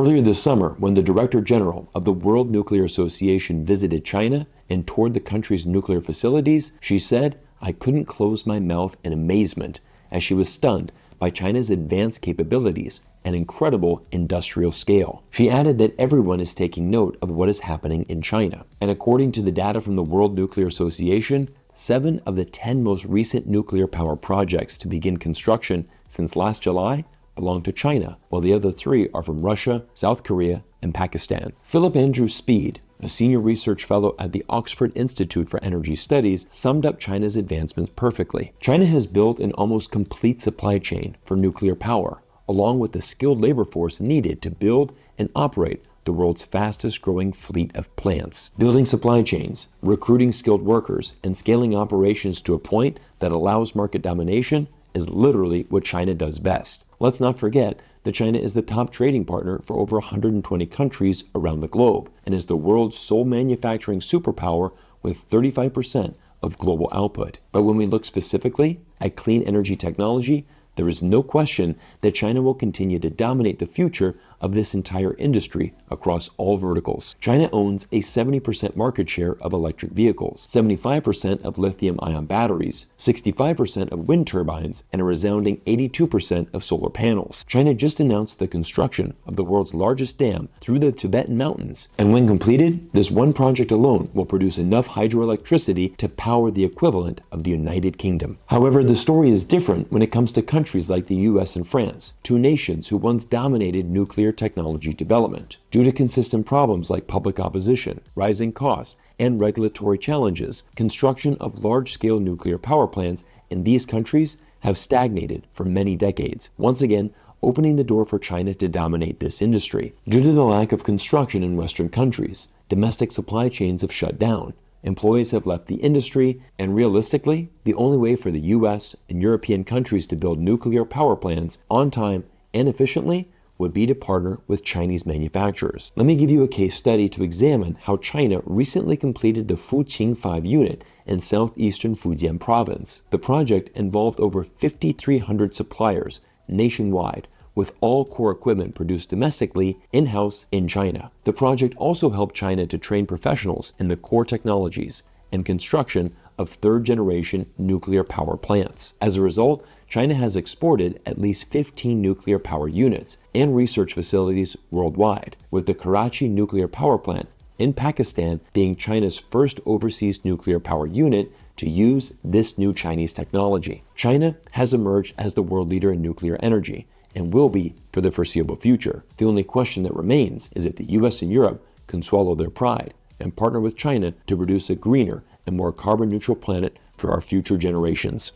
Earlier this summer, when the Director General of the World Nuclear Association visited China and toured the country's nuclear facilities, she said, "I couldn't close my mouth in amazement," as she was stunned by China's advanced capabilities and incredible industrial scale. She added that everyone is taking note of what is happening in China. And according to the data from the World Nuclear Association, 7 of the 10 most recent nuclear power projects to begin construction since last July belong to China, while the other 3 are from Russia, South Korea, and Pakistan. Philip Andrew Speed, a senior research fellow at the Oxford Institute for Energy Studies, summed up China's advancements perfectly. China has built an almost complete supply chain for nuclear power, along with the skilled labor force needed to build and operate the world's fastest growing fleet of plants. Building supply chains, recruiting skilled workers, and scaling operations to a point that allows market domination is literally what China does best. Let's not forget that China is the top trading partner for over 120 countries around the globe and is the world's sole manufacturing superpower with 35% of global output. But when we look specifically at clean energy technology, there is no question that China will continue to dominate the future of this entire industry across all verticals. China owns a 70% market share of electric vehicles, 75% of lithium-ion batteries, 65% of wind turbines, and a resounding 82% of solar panels. China just announced the construction of the world's largest dam through the Tibetan mountains, and when completed, this one project alone will produce enough hydroelectricity to power the equivalent of the United Kingdom. However, the story is different when it comes to countries like the US and France, 2 nations who once dominated nuclear technology development. Due to consistent problems like public opposition, rising costs, and regulatory challenges, construction of large-scale nuclear power plants in these countries have stagnated for many decades, once again opening the door for China to dominate this industry. Due to the lack of construction in Western countries, domestic supply chains have shut down, employees have left the industry, and realistically, the only way for the US and European countries to build nuclear power plants on time and efficiently would be to partner with Chinese manufacturers. Let me give you a case study to examine how China recently completed the Fuqing 5 unit in southeastern Fujian Province. The project involved over 5,300 suppliers nationwide, with all core equipment produced domestically in-house in China. The project also helped China to train professionals in the core technologies and construction of third-generation nuclear power plants. As a result, China has exported at least 15 nuclear power units and research facilities worldwide, with the Karachi Nuclear Power Plant in Pakistan being China's first overseas nuclear power unit to use this new Chinese technology. China has emerged as the world leader in nuclear energy and will be for the foreseeable future. The only question that remains is if the US and Europe can swallow their pride and partner with China to produce a greener and more carbon-neutral planet for our future generations.